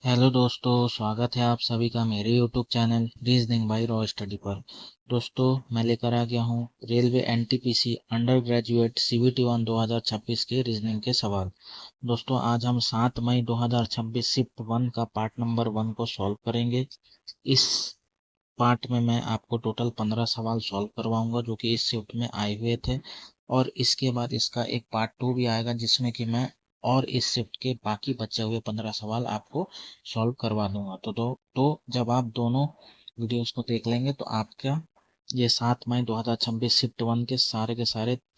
Hello दोस्तों, स्वागत है आप सभी का मेरे YouTube channel reasoning bye raw study पर। दोस्तों, मैं लेकर आ गया हूँ railway NTPC under graduate CBT 1 2026 के रीजनिंग के सवाल। दोस्तों, आज हम 7 मई 2026 शिफ्ट 1 का पार्ट नंबर 1 को सॉल्व करेंगे। इस पार्ट में मैं आपको टोटल 15 सवाल सॉल्व करवाऊंगा जो कि इस शिफ्ट में आए हुए थे, और इसके बाद इसका एक पार्ट 2 भी आएगा जिसमें कि मैं और इस शिफ्ट के बाकी बचे हुए 15 सवाल आपको सॉल्व करवा दूंगा। तो जब आप दोनों वीडियोस को देख लेंगे तो आपका ये 7 मई 2026 शिफ्ट 1 के सारे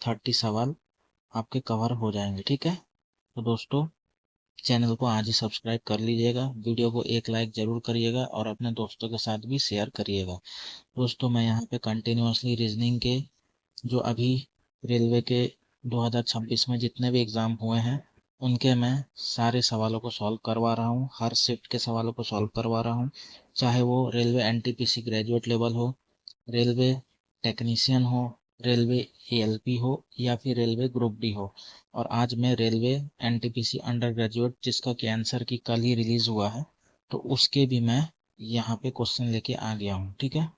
30 सवाल आपके कवर हो जाएंगे। ठीक है, तो दोस्तों, चैनल को आज ही सब्सक्राइब कर लीजिएगा, वीडियो को एक लाइक जरूर करिएगा और अपने दोस्तों के साथ भी शेयर करिएगा। दोस्तों, मैं यहाँ पे कंटिन्यूअसली रीजनिंग के जो अभी रेलवे के 2026 में जितने भी एग्ज़ाम हुए हैं उनके मैं सारे सवालों को सॉल्व करवा रहा हूँ, हर शिफ्ट के सवालों को सॉल्व करवा रहा हूँ, चाहे वो रेलवे एनटीपीसी ग्रेजुएट लेवल हो, रेलवे टेक्नीशियन हो, रेलवे एएलपी हो या फिर रेलवे ग्रुप डी हो। और आज मैं रेलवे एनटीपीसी अंडर ग्रेजुएट जिसका कि आंसर की कल ही रिलीज हुआ है, तो उसके भी मैं यहाँ पे क्वेश्चन लेके आ गया हूँ। ठीक है,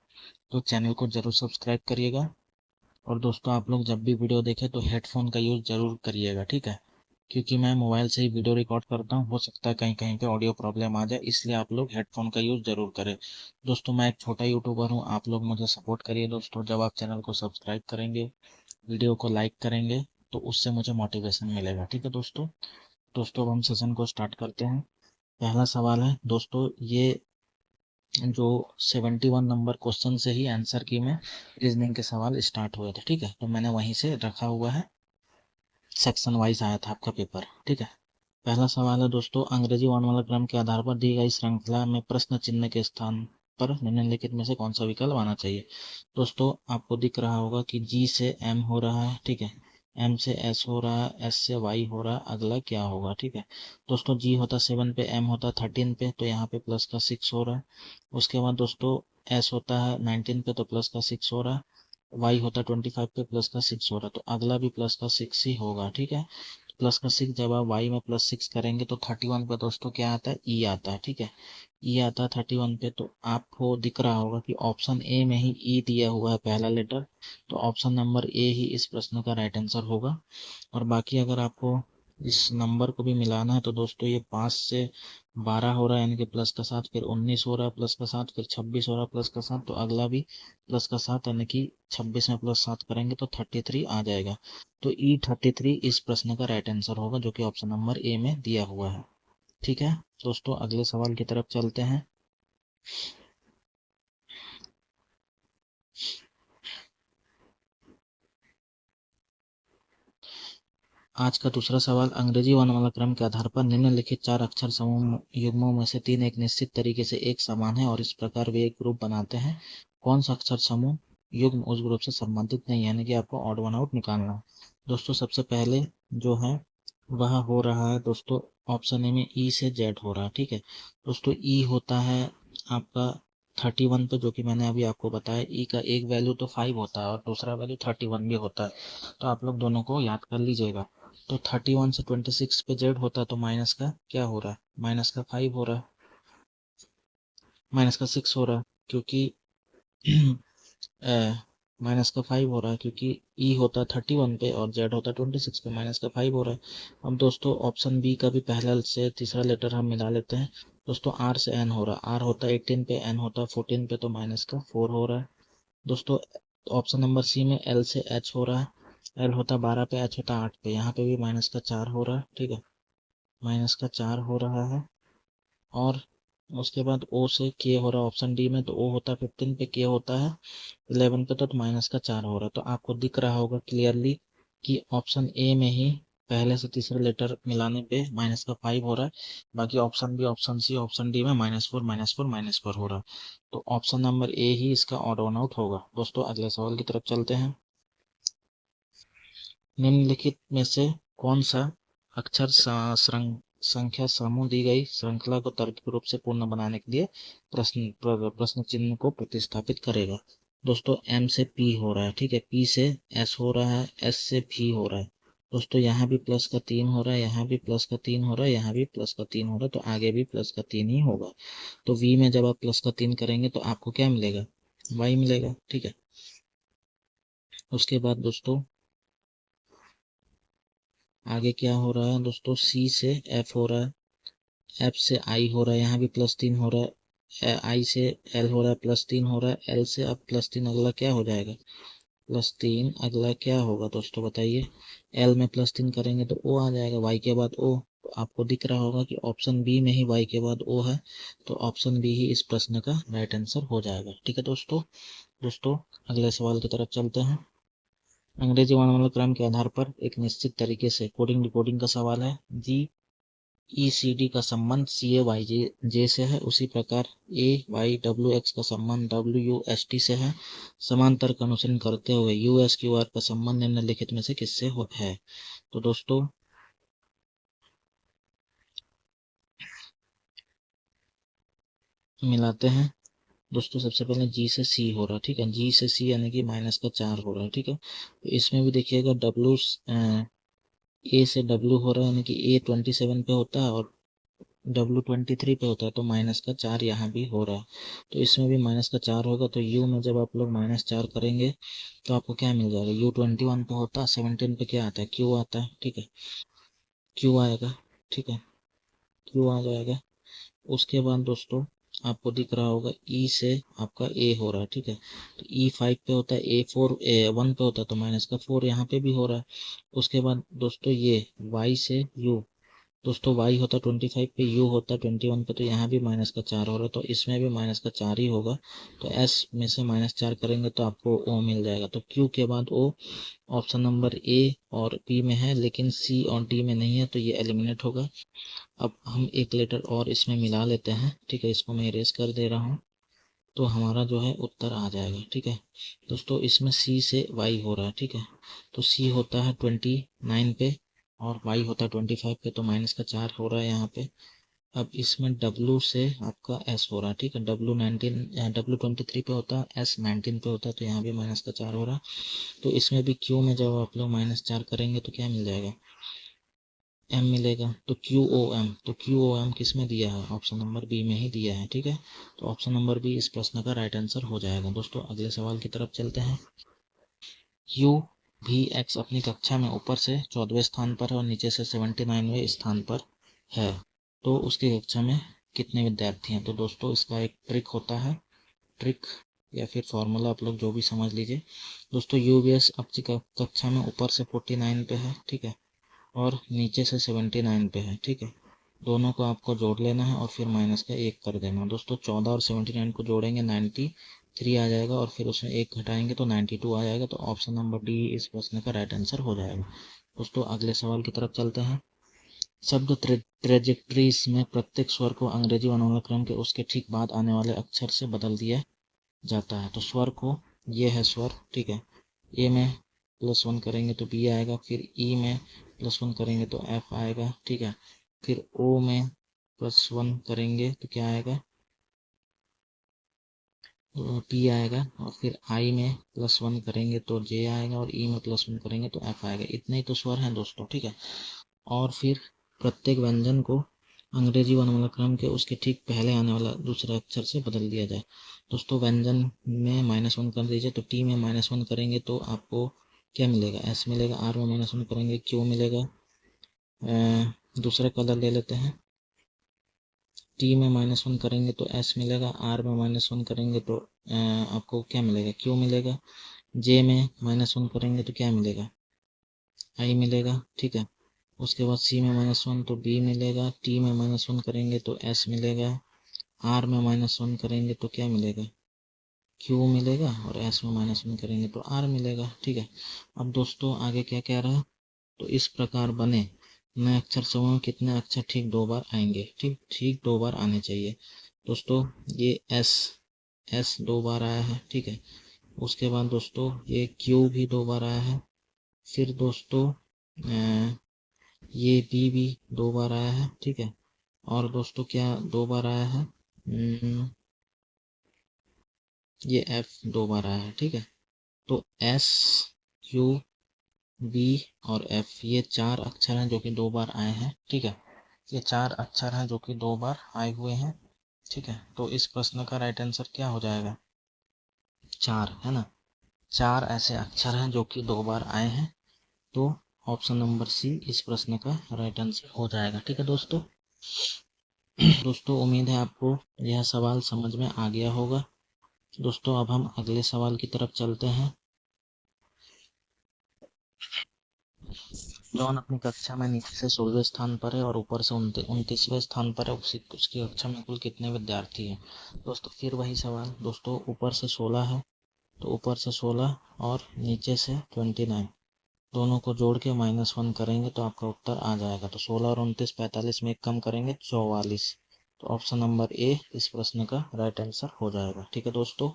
तो चैनल को जरूर सब्सक्राइब करिएगा। और दोस्तों, आप लोग जब भी वीडियो देखें तो हेडफोन का यूज़ ज़रूर करिएगा। ठीक है, क्योंकि मैं मोबाइल से ही वीडियो रिकॉर्ड करता हूँ, हो सकता है कहीं कहीं पे ऑडियो प्रॉब्लम आ जाए, इसलिए आप लोग हेडफोन का यूज़ ज़रूर करें। दोस्तों, मैं एक छोटा यूट्यूबर हूँ, आप लोग मुझे सपोर्ट करिए। दोस्तों, जब आप चैनल को सब्सक्राइब करेंगे, वीडियो को लाइक करेंगे, तो उससे मुझे मोटिवेशन मिलेगा। ठीक है दोस्तों, अब हम सेशन को स्टार्ट करते हैं। पहला सवाल है दोस्तों, ये जो 71 नंबर क्वेश्चन से ही आंसर की में रीजनिंग के सवाल स्टार्ट हुए थे। ठीक है, तो मैंने वहीं से रखा हुआ है, सेक्शन वाइज आया था आपका पेपर। ठीक है, पहला सवाल है दोस्तों, अंग्रेजी वर्णमाला क्रम के आधार पर दी गई श्रृंखला में प्रश्न चिन्ह के स्थान पर निम्नलिखित में से कौन सा विकल्प आना चाहिए। दोस्तों, आपको दिख रहा होगा कि जी से एम हो रहा है। ठीक है, एम से एस हो रहा है, एस से वाई हो रहा है, अगला क्या होगा। ठीक है दोस्तों, जी होता 7 पे, एम होता 13 पे, तो यहाँ पे प्लस का 6 हो रहा है। उसके बाद दोस्तों, एस होता है 19 पे, तो प्लस का 6 हो रहा है। वाई होता 25 पे, प्लस का 6 हो रहा है, तो अगला भी प्लस का 6 ही होगा। ठीक है, प्लस का 6 जब आप वाई में प्लस 6 करेंगे तो 31 पे दोस्तों क्या आता है, ई आता है। ठीक है, ई आता है 31 पे, तो आपको दिख रहा होगा कि ऑप्शन ए में ही ई दिया हुआ है पहला लेटर, तो ऑप्शन नंबर ए ही इस प्रश्न का राइट आंसर होगा। और बाकी अगर आपको इस नंबर को भी मिलाना है तो दोस्तों, ये 5 से 12 हो रहा है, यानी कि प्लस का 7, फिर 19 हो रहा है प्लस का 7, फिर 26 हो रहा है प्लस का 7, तो अगला भी प्लस का 7, यानी कि 26 में प्लस 7 करेंगे तो 33 आ जाएगा। तो E33 इस प्रश्न का राइट आंसर होगा जो कि ऑप्शन नंबर ए में दिया हुआ है। ठीक है दोस्तों, अगले सवाल की तरफ चलते हैं। आज का दूसरा सवाल, अंग्रेजी वर्णमाला क्रम के आधार पर निम्नलिखित 4 अक्षर समूह युग्मों में से 3 एक निश्चित तरीके से एक समान है और इस प्रकार वे एक ग्रुप बनाते हैं। कौन सा अक्षर समूह युग्म उस ग्रुप से संबंधित नहीं है, यानी कि आपको ऑड वन आउट निकालना है। दोस्तों, सबसे पहले जो है वह हो रहा है दोस्तों, ऑप्शन ए में ई से जेड हो रहा है। ठीक है दोस्तों, ई होता है आपका 31 पे, जो कि मैंने अभी आपको बताया, ई का एक वैल्यू तो 5 होता है और दूसरा वैल्यू 31 भी होता है, तो आप लोग दोनों को याद कर लीजिएगा। तो 31 से 26 पे जेड होता है, तो माइनस का क्या हो रहा है, माइनस का 5 हो रहा है, माइनस का 6 हो रहा है, क्योंकि माइनस का 5 हो रहा है क्योंकि ई होता है 31 पे और जेड होता है 26 पे, माइनस का 5 हो रहा है। अब दोस्तों, ऑप्शन बी का भी पहला से तीसरा लेटर हम मिला लेते हैं। दोस्तों, आर से एन हो रहा है, आर होता है 18 पे, एन होता है 14 पे, तो माइनस का 4 हो रहा है। दोस्तों, ऑप्शन नंबर सी में एल से एच हो रहा है, एल होता 12 पे, एच होता 8 पे, यहाँ पे भी माइनस का 4 हो रहा है। ठीक है, माइनस का 4 हो रहा है। और उसके बाद ओ से के हो रहा है ऑप्शन डी में, तो ओ होता है 15 पे, के होता है 11 पे, तो माइनस का 4 हो रहा है। तो आपको दिख रहा होगा क्लियरली कि ऑप्शन ए में ही पहले से तीसरे लेटर मिलाने पे माइनस का 5 हो रहा है, बाकी option B, option C, option D में -4 -4 -4 हो रहा है, तो ऑप्शन नंबर ए ही इसका ऑड वन आउट होगा। दोस्तों, अगले सवाल की तरफ चलते हैं। निम्नलिखित में से कौन सा अक्षर संख्या समूह दी गई श्रृंखला को तार्किक रूप से पूर्ण बनाने के लिए प्रश्न चिन्ह को प्रतिस्थापित करेगा। दोस्तों, एम से पी हो रहा है। ठीक है, पी से एस हो रहा है, एस से भी हो रहा है, दोस्तों यहाँ भी प्लस का 3 हो रहा है, यहाँ भी प्लस का 3 हो रहा है, यहाँ भी प्लस का 3 हो रहा है, तो आगे भी प्लस का 3 ही होगा। तो v में जब आप प्लस का 3 करेंगे तो आपको क्या मिलेगा, y मिलेगा। ठीक है, उसके बाद दोस्तों आगे क्या हो रहा है दोस्तों, c से f हो रहा है, f से i हो रहा है, यहाँ भी प्लस 3 हो रहा है, i से l हो रहा है, प्लस 3 हो रहा है, l से अब प्लस 3 अगला क्या हो जाएगा, प्लस 3 अगला क्या होगा दोस्तों बताइए, l में प्लस 3 करेंगे तो o आ जाएगा, y के बाद o। तो आपको दिख रहा होगा कि ऑप्शन बी में ही y के बाद o है, तो ऑप्शन बी ही इस प्रश्न का राइट आंसर हो जाएगा। ठीक है दोस्तों। दोस्तों अगले सवाल की तरफ चलते हैं। अंग्रेजी वर्णमाला क्रम के आधार पर एक निश्चित तरीके से कोडिंग डिकोडिंग का सवाल है। जी ई सी डी का संबंध सी ए वाई जे से है, उसी प्रकार ए वाई डब्ल्यू एक्स का संबंध डब्ल्यू यू एस टी से है। समांतर का अनुसरण करते हुए यू एस क्यू आर का संबंध निम्नलिखित में से किससे है। तो दोस्तों मिलाते हैं। दोस्तों सबसे पहले जी से सी हो रहा है, ठीक है, जी से सी यानी कि माइनस का 4 हो रहा है। ठीक है, तो इसमें भी देखिएगा डब्ल्यू ए से डब्ल्यू हो रहा है, यानी कि ए 27 पे होता है और डब्ल्यू 23 पे होता है, तो माइनस का 4 यहाँ भी हो रहा है। तो इसमें भी माइनस का 4 होगा, तो यू में जब आप लोग -4 करेंगे तो आपको क्या मिल जाएगा, यू 21 पे होता है, 17 पे क्या आता है, क्यू आता है। ठीक है, क्यू आएगा। ठीक है, क्यू आ जाएगा। उसके बाद दोस्तों आपको दिख रहा होगा ई से आपका ए हो रहा है। ठीक है, तो ई 5 पे होता है, ए 1 पे होता है, तो माइनस का 4 यहाँ पे भी हो रहा है। उसके बाद दोस्तों ये वाई से यू, दोस्तों y होता 25 पे, u होता 21 पे, तो यहाँ भी माइनस का 4 हो रहा है, तो इसमें भी माइनस का 4 ही होगा। तो s में से -4 करेंगे तो आपको o मिल जाएगा। तो q के बाद o ऑप्शन नंबर a और b में है, लेकिन c और d में नहीं है, तो ये एलिमिनेट होगा। अब हम एक लेटर और इसमें मिला लेते हैं। ठीक है, इसको मैं इरेज कर दे रहा हूँ, तो हमारा जो है उत्तर आ जाएगा। ठीक है दोस्तों, इसमें c से y हो रहा है। ठीक है, तो c होता है 29 पे और y होता है 25 पे, तो माइनस का 4 हो रहा है यहाँ पे। अब इसमें w से आपका s हो रहा है। ठीक है, w 23 पे होता है, s 19 पे होता है, तो यहाँ भी माइनस का 4 हो रहा है। तो इसमें भी q में जब आप लोग -4 करेंगे तो क्या मिल जाएगा, m मिलेगा। तो क्यू ओ एम, तो क्यू ओ एम किस में दिया है, ऑप्शन नंबर बी में ही दिया है। ठीक है, तो ऑप्शन नंबर बी इस प्रश्न का राइट आंसर हो जाएगा। दोस्तों अगले सवाल की तरफ चलते हैं। यू भी एक्स अपनी कक्षा में ऊपर से 14वें स्थान पर है और नीचे से 79वें स्थान पर है, तो उसकी कक्षा में कितने विद्यार्थी हैं। तो दोस्तों इसका एक ट्रिक होता है, ट्रिक या फिर फॉर्मूला आप लोग जो भी समझ लीजिए। दोस्तों यू बी एस अपनी कक्षा में ऊपर से 49 पे है। ठीक है, और नीचे से 79 पे है। ठीक है, दोनों को आपको जोड़ लेना है और फिर माइनस का 1 कर देना। दोस्तों 14 और 79 को जोड़ेंगे 93 आ जाएगा, और फिर उसमें 1 घटाएंगे तो 92 आ जाएगा। तो ऑप्शन नंबर डी इस प्रश्न का राइट आंसर हो जाएगा। दोस्तों अगले सवाल की तरफ चलते हैं। शब्द ट्रेजेक्ट्रीज में प्रत्येक स्वर को अंग्रेजी वर्णमाला क्रम के उसके ठीक बाद आने वाले अक्षर से बदल दिया जाता है। तो स्वर को, ये है स्वर। ठीक है, ए में +1 करेंगे तो बी आएगा, फिर ई में +1 करेंगे तो एफ आएगा। ठीक है, फिर ओ में +1 करेंगे तो क्या आएगा, पी आएगा, और फिर आई में +1 करेंगे तो जे आएगा, और ई में +1 करेंगे तो एफ आएगा। इतने ही तो स्वर हैं दोस्तों। ठीक है, और फिर प्रत्येक व्यंजन को अंग्रेजी वर्णमाला क्रम के उसके ठीक पहले आने वाला दूसरे अक्षर से बदल दिया जाए। दोस्तों व्यंजन में -1 कर दीजिए, तो टी में -1 करेंगे तो आपको क्या मिलेगा, एस मिलेगा। आर में -1 करेंगे क्यू मिलेगा। दूसरा कलर ले लेते हैं, टी में -1 करेंगे तो एस मिलेगा। आर में -1 करेंगे तो आपको क्या मिलेगा, क्यू मिलेगा। जे में -1 करेंगे तो क्या मिलेगा, आई मिलेगा। ठीक है, उसके बाद सी में -1 तो बी मिलेगा। टी में -1 करेंगे तो एस मिलेगा। आर में -1 करेंगे तो क्या मिलेगा, क्यू मिलेगा, और एस में -1 करेंगे तो आर मिलेगा। ठीक है, अब दोस्तों आगे क्या कह रहा है, तो इस प्रकार बने नए अक्षर समूह में कितने अक्षर ठीक 2 बार आएंगे। ठीक ठीक 2 बार आने चाहिए। दोस्तों ये एस 2 बार आया है। ठीक है, उसके बाद दोस्तों ये क्यू भी 2 बार आया है। फिर दोस्तों ये बी भी 2 बार आया है। ठीक है, और दोस्तों क्या 2 बार आया है, ये एफ 2 बार आया है। ठीक है, तो एस क्यू बी और एफ, ये 4 अक्षर हैं जो कि 2 बार आए हैं। ठीक है, ये 4 अक्षर हैं जो कि 2 बार आए हुए हैं। ठीक है, तो इस प्रश्न का राइट आंसर क्या हो जाएगा? 4, है ना। 4 ऐसे अक्षर हैं जो कि 2 बार आए हैं, तो ऑप्शन नंबर सी इस प्रश्न का राइट आंसर हो जाएगा। ठीक है दोस्तों। दोस्तों उम्मीद है आपको यह सवाल समझ में आ गया होगा। दोस्तों अब हम अगले सवाल की तरफ चलते हैं। जॉन अपनी कक्षा में नीचे से 16वें स्थान पर है और ऊपर से 29वें स्थान पर है। उसकी कक्षा में कुल कितने विद्यार्थी हैं? दोस्तों फिर वही सवाल। दोस्तों ऊपर से 16 है, तो ऊपर से 16 और नीचे से 29, दोनों को जोड़ के -1 करेंगे तो आपका उत्तर आ जाएगा। तो 16 और 29 45 में एक कम करेंगे 44। तो ऑप्शन नंबर ए इस प्रश्न का राइट आंसर हो जाएगा। ठीक है दोस्तों।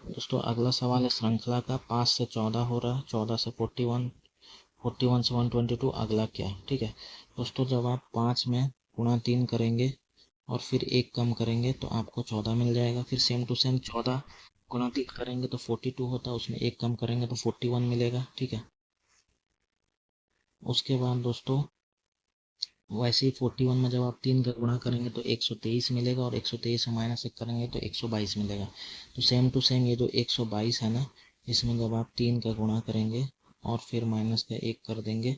दोस्तों अगला सवाल है श्रृंखला का। 5 से 14 हो रहा है, 14 से 41, 41 से 122, अगला क्या है? ठीक है दोस्तों, जब आप 5 में गुणा 3 करेंगे और फिर एक कम करेंगे तो आपको 14 मिल जाएगा। फिर सेम टू सेम 14 गुणा 3 करेंगे तो 42 होता है, उसमें एक कम करेंगे तो 41 मिलेगा। ठीक है, उसके बाद दोस्तों वैसे ही 41 में जब आप 3 का गुणा करेंगे तो 123 मिलेगा, और 123 से -1 करेंगे तो 122 मिलेगा। तो सेम टू सेम ये जो 122 है ना, इसमें जब आप 3 का गुणा करेंगे और फिर माइनस का 1 कर देंगे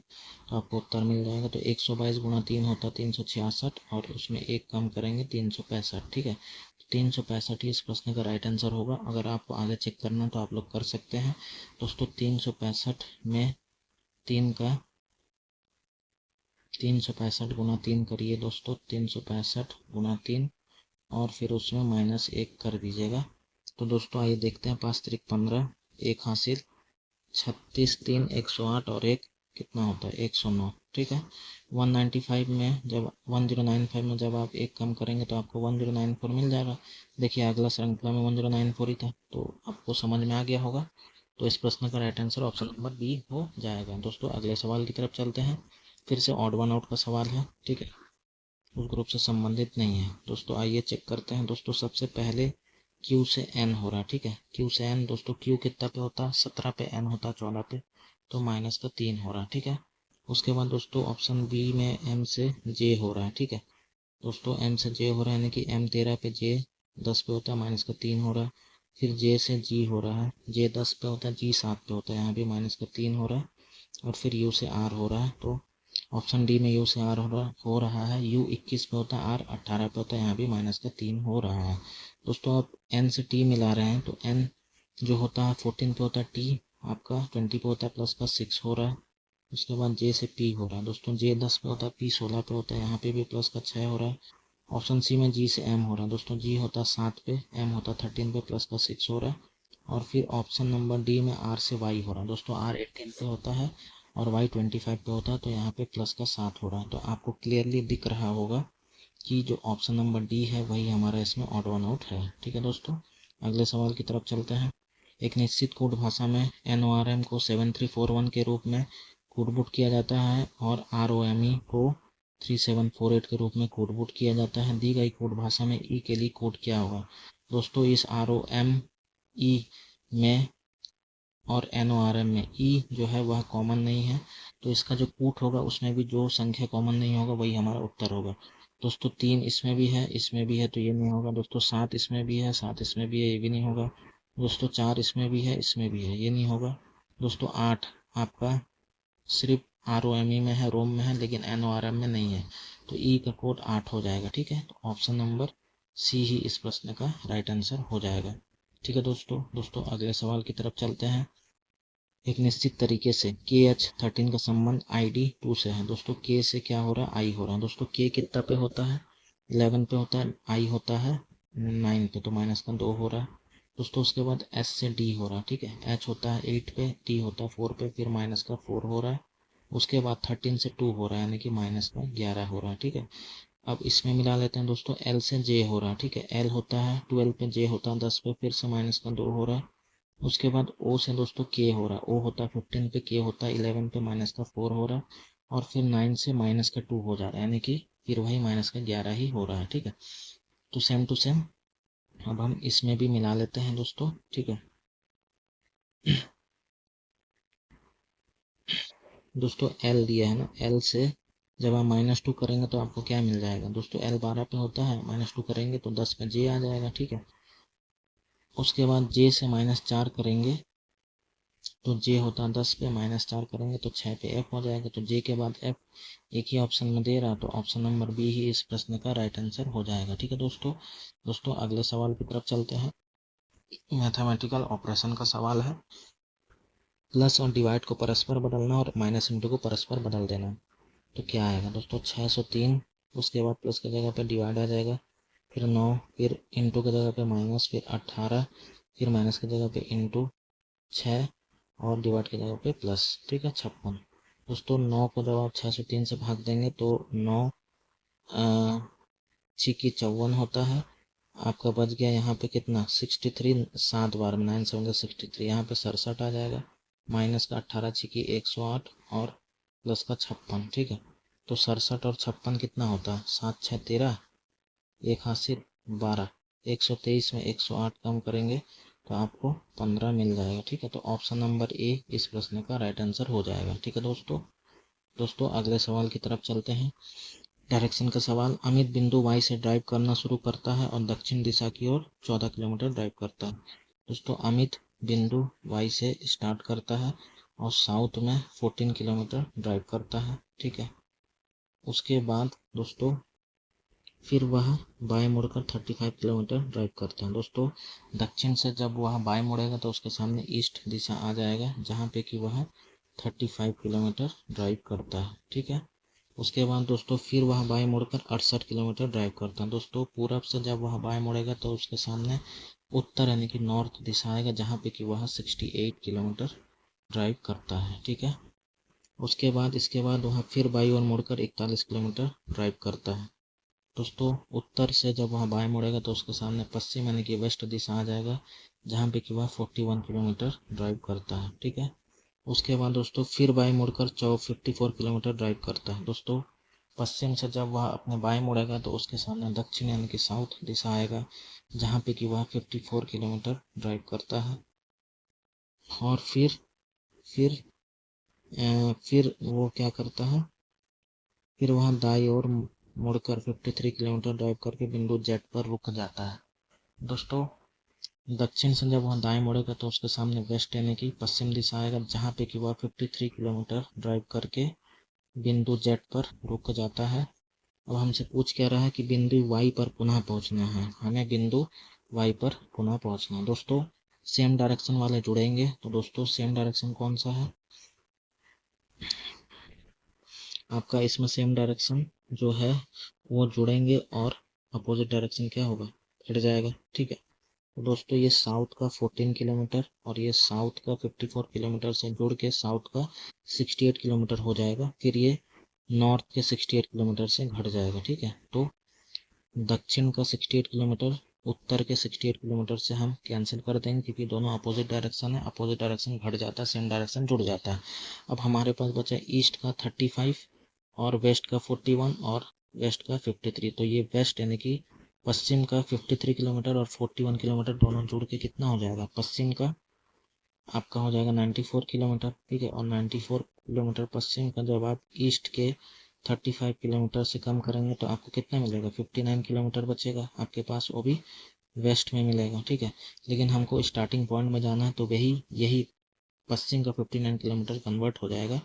तो आपको उत्तर मिल जाएगा। तो 122 गुणा 3 होता है 366, और उसमें एक कम करेंगे 365। ठीक है, 365 ही इस प्रश्न का राइट आंसर होगा। अगर आपको आगे चेक करना तो आप लोग कर सकते हैं दोस्तों। 365 में 3 का 365 गुणा 3 करिए दोस्तों, 365 गुणा 3 और फिर उसमें -1 कर दीजिएगा। तो दोस्तों आइए देखते हैं। 5 त्रिक 15, एक हासिल, 36 3 108 और एक कितना होता है 109। ठीक है, 195 में जब 1095 में जब आप एक कम करेंगे तो आपको 1094 मिल जाएगा। देखिए अगला श्रृंखला में 1094 ही था, तो आपको समझ में आ गया होगा। तो इस प्रश्न का right answer option number B हो जाएगा। दोस्तों अगले सवाल की तरफ चलते हैं। फिर से ऑड वन आउट का सवाल है। ठीक है, उस ग्रुप से संबंधित नहीं है। दोस्तों आइए चेक करते हैं। दोस्तों सबसे पहले Q से N हो रहा है। ठीक है, Q से N दोस्तों, Q कितना पे होता है 17 पे, N होता है 14 पे, तो -3 हो रहा है। ठीक है, उसके बाद दोस्तों ऑप्शन बी में M से J हो रहा है। ठीक है दोस्तों, M से J हो रहा है, यानी कि M 13 पे, J 10 पे होता है, -3 हो रहा है। फिर J से G हो रहा है, J 10 पे होता है, G 7 पे होता है, यहाँ भी -3 हो रहा है। और फिर U से R हो रहा है, तो ऑप्शन डी में U से R हो रहा है। U 21 पे होता है, R 18 पे होता है, यहाँ भी -3 हो रहा है। दोस्तों आप N से T मिला रहे हैं, तो N जो होता है 14 पे होता है, T आपका 20 पे होता है, प्लस का 6 हो रहा है। उसके बाद J से P हो रहा है दोस्तों, J 10 पे होता है, P 16 पे होता है, यहाँ पे भी प्लस का 6 हो रहा है। ऑप्शन सी में G से M हो रहा है दोस्तों, G होता है 7 पे, M होता है 13 पे, प्लस का 6 हो रहा है। और फिर ऑप्शन नंबर डी में R से Y हो रहा है दोस्तों, R 18 पे होता है और Y 25 पे होता है, तो यहाँ पे प्लस का 7 हो रहा है। तो आपको क्लियरली दिख रहा होगा कि जो ऑप्शन नंबर डी है वही हमारा इसमें ऑड वन आउट है। ठीक है दोस्तों, अगले सवाल की तरफ चलते हैं। एक निश्चित कोड भाषा में NORM को 7341 के रूप में कोडबुट किया जाता है और ROME को 3748 के रूप में कोडबुट किया जाता है। दी गई कोड भाषा में ई के लिए कोड क्या होगा? दोस्तों इस ROME में और NORM में ई जो है वह कॉमन नहीं है, तो इसका जो कूट होगा उसमें भी जो संख्या कॉमन नहीं होगा वही हमारा उत्तर होगा। दोस्तों 3 इसमें भी है, इसमें भी है, तो ये नहीं होगा। दोस्तों 7 इसमें भी है, 7 इसमें भी है, ये भी नहीं होगा। दोस्तों 4 इसमें भी है, इसमें भी है, ये नहीं होगा। दोस्तों 8 आपका सिर्फ ROME में है, रोम में है, लेकिन NORM में नहीं है, तो ई का कोड 8 हो जाएगा। ठीक है, तो ऑप्शन नंबर सी ही इस प्रश्न का राइट आंसर हो जाएगा। ठीक है दोस्तों अगले सवाल की तरफ चलते हैं। एक निश्चित तरीके से KH13 का संबंध ID2 से है। दोस्तों K से क्या हो रहा है, I हो रहा है। दोस्तों K कितना पे होता है 11 पे होता है, I होता है 9 पे, तो -2 हो रहा है। दोस्तों उसके बाद S से D हो रहा है। ठीक है, H होता है 8 पे, T होता है 4 पे, फिर -4 हो रहा है। उसके बाद 13 से 2 हो रहा है, यानी कि -11 हो रहा है। ठीक है, अब इसमें मिला लेते हैं दोस्तों। L से J हो रहा है। ठीक है, L होता है 12 पे, J होता है 10 पे, फिर से -2 हो रहा है। उसके बाद O से दोस्तों K हो रहा है, O होता है 15 पे, K होता है 11 पे, -4 हो रहा है। और फिर 9 से -2 हो जा रहा है, यानी कि फिर वही -11 ही हो रहा है। ठीक है, तो सेम टू सेम अब हम इसमें भी मिला लेते हैं दोस्तों। ठीक है, दोस्तों एल दिया है ना, एल से जब आप -2 करेंगे तो आपको क्या मिल जाएगा दोस्तों, एल 12 पे होता है, -2 करेंगे तो 10 पे जे आ जाएगा, ठीक है। उसके बाद जे से -4 करेंगे तो जे होता है 10 पे, -4 करेंगे तो 6 पे एफ हो जाएगा। तो जे के बाद एफ एक ही ऑप्शन में दे रहा, तो ऑप्शन नंबर बी ही इस प्रश्न का राइट आंसर हो जाएगा, ठीक है दोस्तों। दोस्तों अगले सवाल की तरफ चलते हैं। मैथमेटिकल ऑपरेशन का सवाल है, प्लस और डिवाइड को परस्पर बदलना और माइनस इंटू को परस्पर बदल देना। तो क्या आएगा दोस्तों, 603, उसके बाद प्लस की जगह पे डिवाइड आ जाएगा, फिर 9, फिर इंटू की जगह पे माइनस, फिर 18, फिर माइनस की जगह पे इंटू 6 और डिवाइड की जगह पे प्लस, ठीक है 56। दोस्तों 9 को जब आप 603 से भाग देंगे तो 9 छिकी 54 होता है, आपका बच गया यहाँ पे कितना 63, 7 बार 9 7 63, यहाँ पे 67 आ जाएगा, माइनस का 18 छिकी 108 और प्लस का 56, ठीक है। तो 67 और 56 कितना होता है, 7 6 13, एक हाथ से 12, 123 में 108 कम करेंगे तो आपको 15 मिल जाएगा, ठीक है। तो ऑप्शन नंबर ए इस प्रश्न का राइट आंसर हो जाएगा, ठीक है दोस्तों। दोस्तों अगले सवाल की तरफ चलते हैं। डायरेक्शन का सवाल, अमित बिंदु वाई से ड्राइव करना शुरू करता है और दक्षिण दिशा की ओर 14 किलोमीटर ड्राइव करता है। दोस्तों अमित बिंदु वाई से स्टार्ट करता है और साउथ में 14 किलोमीटर ड्राइव करता है, ठीक है। उसके बाद दोस्तों फिर वह बाएं मुड़कर 35 किलोमीटर ड्राइव करता है। दोस्तों दक्षिण से जब वह बाएं मुड़ेगा तो उसके सामने ईस्ट दिशा आ जाएगा, जहाँ पे कि वह 35 किलोमीटर ड्राइव करता है, ठीक है। उसके बाद दोस्तों फिर वह बाएं मुड़कर 68 किलोमीटर ड्राइव करता है। दोस्तों पूरब से जब वह बाएं मुड़ेगा तो उसके सामने उत्तर यानी कि नॉर्थ दिशा आएगा, जहाँ पे कि वह 68 किलोमीटर ड्राइव करता है, ठीक है। उसके बाद इसके बाद वह फिर बाई ओर मुड़कर 41 किलोमीटर ड्राइव करता है। दोस्तों उत्तर से जब वह बाएं मुड़ेगा तो उसके सामने पश्चिम यानी कि वेस्ट दिशा आ जाएगा, जहाँ पे कि वह 41 किलोमीटर ड्राइव करता है, ठीक है। उसके बाद दोस्तों फिर बाएं मुड़कर 54 किलोमीटर ड्राइव करता है। दोस्तों पश्चिम से जब वह अपने बाएं मुड़ेगा तो उसके सामने दक्षिण यानी कि साउथ दिशा आएगा, जहाँ पे कि वह 54 किलोमीटर ड्राइव करता है। और फिर वो क्या करता है, फिर वह दाई ओर मुड़कर 53 किलोमीटर ड्राइव करके बिंदु जेड पर रुक जाता है। दोस्तों दक्षिण से जब वह दाएं मुड़ेगा तो उसके सामने वेस्ट यानी कि पश्चिम दिशा आएगा, जहाँ पे कि वह 53 किलोमीटर ड्राइव करके बिंदु जेड पर रुक जाता है। अब हमसे पूछ क्या रहा है कि बिंदु वाई पर पुनः पहुंचना है, हमें बिंदु वाई पर पुनः पहुंचना है। दोस्तों सेम डायरेक्शन वाले जुड़ेंगे, तो दोस्तों सेम डायरेक्शन कौन सा है आपका, इसमें सेम डायरेक्शन जो है वो जुड़ेंगे और अपोजिट डायरेक्शन क्या होगा, हट जाएगा, ठीक है। तो दोस्तों ये साउथ का 14 किलोमीटर और ये साउथ का 54 किलोमीटर से जुड़ के साउथ का 68 किलोमीटर हो जाएगा, फिर ये नॉर्थ के 68 किलोमीटर से घट जाएगा, ठीक है। तो दक्षिण का 68 किलोमीटर उत्तर के 68 किलोमीटर से हम कैंसिल कर देंगे, क्योंकि दोनों अपोजिट डायरेक्शन है, अपोजिट डायरेक्शन घट जाता है, सेम डायरेक्शन जुड़ जाता है। अब हमारे पास बचा ईस्ट का 35 और वेस्ट का 41 और वेस्ट का 53। तो ये वेस्ट यानी कि पश्चिम का 53 किलोमीटर और 41 किलोमीटर दोनों जुड़ के कितना हो जाएगा, पश्चिम का आपका हो जाएगा 94 किलोमीटर, ठीक है। और 94 किलोमीटर पश्चिम का जब आप ईस्ट के 35 किलोमीटर से कम करेंगे तो आपको कितना मिलेगा, 59 किलोमीटर बचेगा आपके पास, वो भी वेस्ट में मिलेगा, ठीक है। लेकिन हमको स्टार्टिंग पॉइंट में जाना है, तो यही पश्चिम का 59 किलोमीटर कन्वर्ट हो जाएगा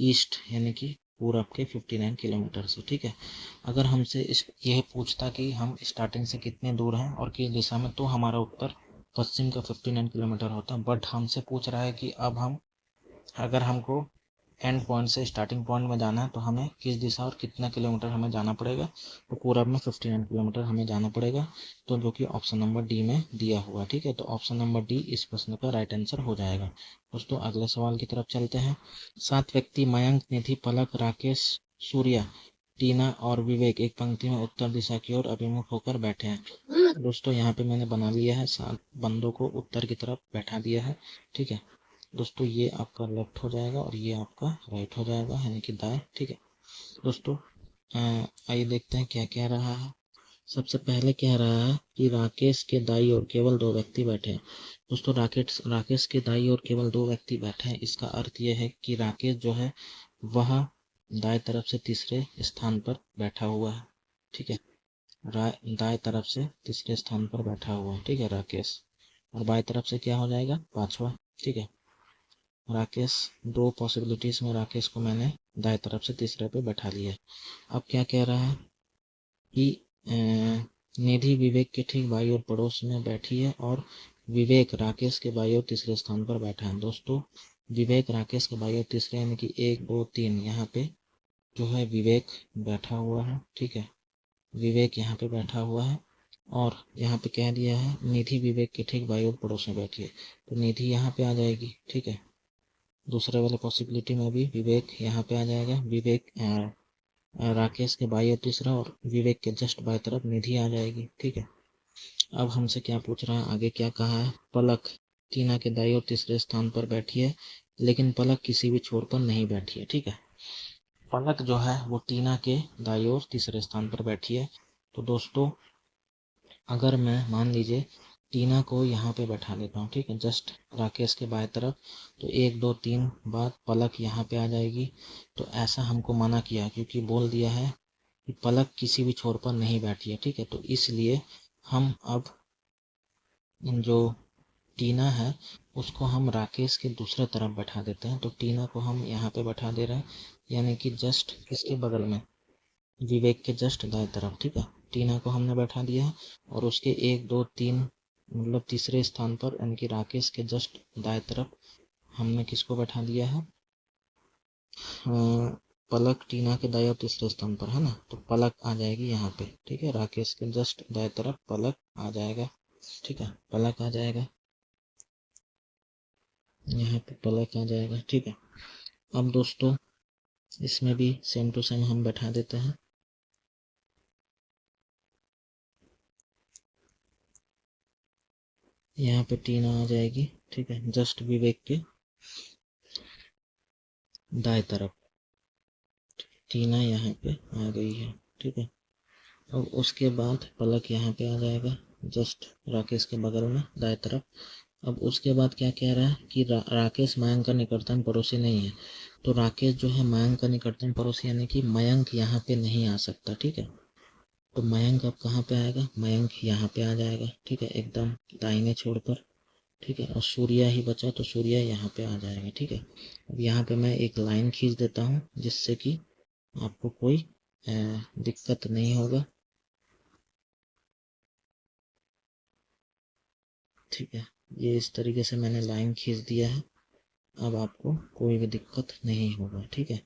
ईस्ट यानी कि पूरब के 59 किलोमीटर से, ठीक है। अगर हमसे यह पूछता कि हम स्टार्टिंग से कितने दूर हैं और किस दिशा में, तो हमारा उत्तर पश्चिम का 59 किलोमीटर होता। बट हमसे पूछ रहा है कि अब अगर हमको एंड पॉइंट से स्टार्टिंग पॉइंट में जाना है तो हमें किस दिशा और कितना किलोमीटर हमें जाना पड़ेगा, तो पूरब में 59 किलोमीटर हमें जाना पड़ेगा, तो जो कि ऑप्शन नंबर डी में दिया हुआ, ठीक है। तो ऑप्शन नंबर डी इस प्रश्न का राइट आंसर हो जाएगा। दोस्तों अगले सवाल की तरफ चलते हैं। 7 व्यक्ति मयंक, निधि, पलक, राकेश, सूर्या, टीना और विवेक एक पंक्ति में उत्तर दिशा की ओर अभिमुख होकर बैठे हैं। दोस्तों यहाँ पे मैंने बना लिया है, 7 बंदों को उत्तर की तरफ बैठा दिया है, ठीक है। दोस्तों ये आपका लेफ्ट हो जाएगा और ये आपका राइट हो जाएगा यानी कि दाएं, ठीक है। दोस्तों आइए देखते हैं क्या कह रहा है। सबसे पहले कह रहा है कि राकेश के दाई ओर केवल 2 व्यक्ति बैठे हैं। दोस्तों राकेश के दाई ओर केवल 2 व्यक्ति बैठे हैं, इसका अर्थ यह है कि राकेश जो है वह दाएं तरफ से तीसरे स्थान पर बैठा हुआ है। ठीक है, दाएं तरफ से तीसरे स्थान पर बैठा हुआ है। ठीक है, राकेश। और बाएं तरफ से क्या हो जाएगा, पांचवा। ठीक है, राकेश, दो पॉसिबिलिटीज में राकेश को मैंने दाएं तरफ से तीसरे पे बैठा लिया है। अब क्या कह रहा है कि निधि विवेक के ठीक बाई और पड़ोस में बैठी है और विवेक राकेश के बाई और तीसरे स्थान पर बैठा है। दोस्तों, विवेक राकेश के बाई और तीसरे यानी कि 1 2 3 यहाँ पे जो है विवेक बैठा हुआ है। ठीक है, विवेक यहाँ पे बैठा हुआ है और यहाँ पे कह दिया है निधि विवेक के ठीक बाई और पड़ोस में बैठी है, तो निधि यहाँ पे आ जाएगी। ठीक है, दूसरे वाले पॉसिबिलिटी में भी विवेक यहाँ पे आ जाएगा, विवेक राकेश के बाई और तीसरा और विवेक के जस्ट बाई तरफ निधि आ जाएगी। ठीक है, अब हमसे क्या पूछ रहा है, आगे क्या कहा है, पलक टीना के दाई और तीसरे स्थान पर बैठी है, लेकिन पलक किसी भी छोर पर नहीं बैठी है। ठीक है, पलक जो है वो टीना के दाई और तीसरे स्थान पर बैठी है। तो दोस्तों, अगर मैं मान लीजिए टीना को यहाँ पे बैठा देता हूँ, ठीक है, जस्ट राकेश के बाएं तरफ, तो 1 2 3 बाद पलक यहाँ पे आ जाएगी। तो ऐसा हमको मना किया क्योंकि बोल दिया है कि पलक किसी भी छोर पर नहीं बैठी है। ठीक है, तो इसलिए हम अब जो टीना है उसको हम राकेश के दूसरे तरफ बैठा देते हैं। तो टीना को हम यहाँ पे बैठा दे रहे हैं, यानी कि जस्ट किसके बगल में, विवेक के जस्ट दाएं तरफ। ठीक है, टीना को हमने बैठा दिया है और उसके 1 2 3 मतलब तीसरे स्थान पर यानी कि राकेश के जस्ट दाएं तरफ हमने किसको बैठा दिया है, पलक टीना के दाएं और तीसरे स्थान पर है ना, तो पलक आ जाएगी यहाँ पे। ठीक है, राकेश के जस्ट दाएं तरफ पलक आ जाएगा। ठीक है, पलक आ जाएगा, यहाँ पे पलक आ जाएगा। ठीक है, अब दोस्तों इसमें भी सेम टू सेम हम बैठा देते हैं। यहाँ पे टीना आ जाएगी। ठीक है, जस्ट विवेक के दाएं तरफ टीना यहाँ पे आ गई है। ठीक है, अब उसके बाद पलक यहाँ पे आ जाएगा जस्ट राकेश के बगल में दाएं तरफ। अब उसके बाद क्या कह रहा है कि राकेश मयंक का निकटतम पड़ोसी नहीं है। तो राकेश जो है मयंक का निकटतम पड़ोसी यानी कि मयंक यहाँ पे नहीं आ सकता। ठीक है, तो मयंक अब कहाँ पे आएगा, मयंक यहाँ पे आ जाएगा। ठीक है, एकदम दाहिने छोर पर। ठीक है, और सूर्या ही बचा तो सूर्या यहाँ पे आ जाएगा। ठीक है, अब यहाँ पे मैं एक लाइन खींच देता हूँ जिससे कि आपको कोई दिक्कत नहीं होगा। ठीक है, ये इस तरीके से मैंने लाइन खींच दिया है, अब आपको कोई भी दिक्कत नहीं होगा। ठीक है,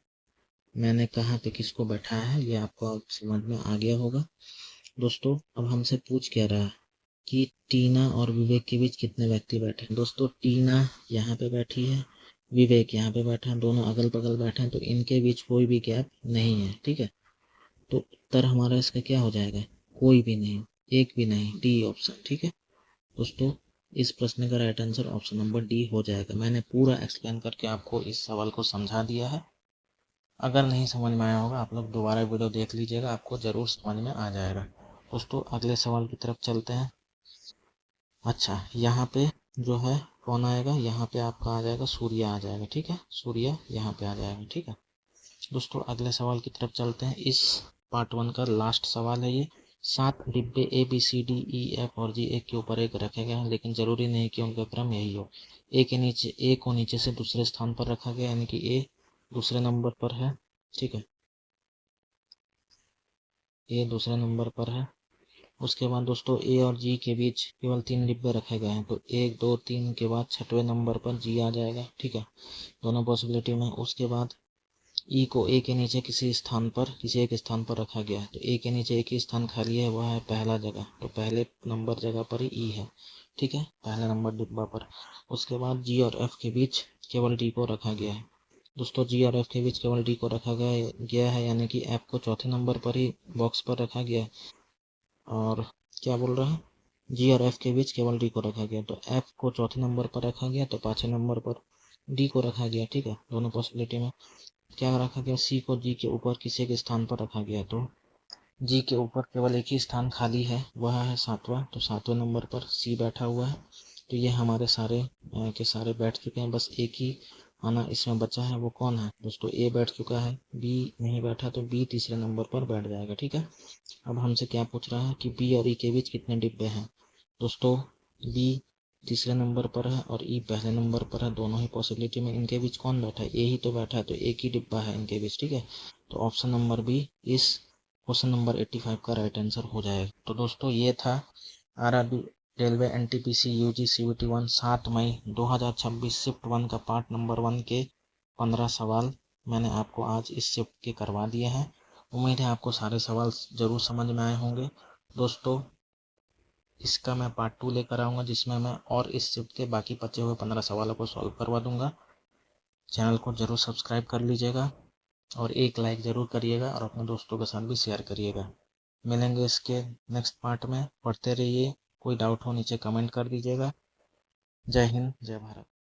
मैंने कहाँ पे किसको बैठाया है ये आपको अब समझ में आ गया होगा। दोस्तों, अब हमसे पूछ क्या रहा है कि टीना और विवेक के बीच कितने व्यक्ति बैठे हैं। दोस्तों, टीना यहाँ पे बैठी है, विवेक यहाँ पे बैठा है, दोनों अगल बगल बैठे हैं, तो इनके बीच कोई भी गैप नहीं है। ठीक है, तो उत्तर हमारा इसका क्या हो जाएगा, कोई भी नहीं, एक भी नहीं, डी ऑप्शन। ठीक है दोस्तों, इस प्रश्न का right answer option number D हो जाएगा। मैंने पूरा एक्सप्लेन करके आपको इस सवाल को समझा दिया है। अगर नहीं समझ में आया होगा आप लोग दोबारा वीडियो देख लीजिएगा, आपको ज़रूर समझ में आ जाएगा। दोस्तों, अगले सवाल की तरफ चलते हैं। अच्छा, यहाँ पे जो है कौन आएगा, यहाँ पे आपका आ जाएगा सूर्य आ जाएगा। ठीक है, सूर्य यहाँ पे आ जाएगा। ठीक है दोस्तों, अगले सवाल की तरफ चलते हैं। इस पार्ट 1 का लास्ट सवाल है ये। 7 डिब्बे ABCDEF और G एक के ऊपर एक रखे गए हैं, लेकिन जरूरी नहीं कि उनका क्रम यही हो। ए को नीचे से दूसरे स्थान पर रखा गया, यानी कि ए दूसरे नंबर पर है। ठीक है, ए दूसरे नंबर पर है। उसके बाद दोस्तों ए और जी के बीच केवल 3 डिब्बे रखे गए हैं, तो 1 2 3 के बाद 6वें नंबर पर जी आ जाएगा। ठीक है, दोनों पॉसिबिलिटी में। उसके बाद ई को ए के नीचे किसी स्थान पर, किसी एक स्थान पर रखा गया है, तो ए के नीचे एक ही स्थान खाली है, वह है पहला जगह, तो पहले नंबर जगह पर ही ई है। ठीक है, पहले नंबर डिब्बा पर। उसके बाद जी और एफ के बीच केवल डी को रखा गया है। दोस्तों, जी और एफ के बीच केवल डी को रखा गया है, यानी कि एफ को चौथे नंबर पर ही बॉक्स पर रखा गया है। और क्या बोल रहा है, जी और एफ के बीच केवल डी को रखा गया, तो एफ को चौथे नंबर पर रखा गया, तो 5वें नंबर पर डी को रखा गया। ठीक है, दोनों पॉसिबिलिटी में। क्या रखा गया, सी को जी के ऊपर किसी के स्थान पर रखा गया, तो जी के ऊपर केवल एक ही स्थान खाली है, वह है 7वां, तो 7वें नंबर पर सी बैठा हुआ है। तो ये हमारे सारे के सारे बैठ चुके हैं, बस एक ही आना इसमें बचा है वो कौन है दोस्तों, ए बैठ चुका है, बी नहीं बैठा तो बी तीसरे नंबर पर बैठ जाएगा। ठीक है, अब हमसे क्या पूछ रहा है कि बी और ई के बीच कितने डिब्बे हैं। दोस्तों बी तीसरे नंबर पर है और ई पहले नंबर पर है, दोनों ही पॉसिबिलिटी में इनके बीच कौन बैठा है, ए ही तो बैठा है, तो एक ही डिब्बा है इनके बीच। ठीक है, तो ऑप्शन नंबर बी इस क्वेश्चन नंबर 85 का राइट आंसर हो जाएगा। तो दोस्तों ये था RRB railway NTPC UG CBT 1 7 मई 2026 शिफ्ट 1 का पार्ट नंबर 1 के 15 सवाल मैंने आपको आज इस शिफ्ट के करवा दिए हैं। उम्मीद है आपको सारे सवाल जरूर समझ में आए होंगे। दोस्तों इसका मैं पार्ट 2 लेकर आऊँगा जिसमें मैं और इस शिफ्ट के बाकी बचे हुए 15 सवालों को सॉल्व करवा दूंगा। चैनल को जरूर सब्सक्राइब कर लीजिएगा और एक लाइक ज़रूर करिएगा और अपने दोस्तों के साथ भी शेयर करिएगा। मिलेंगे इसके नेक्स्ट पार्ट में, पढ़ते रहिए। कोई डाउट हो नीचे कमेंट कर दीजिएगा। जय हिंद, जय भारत।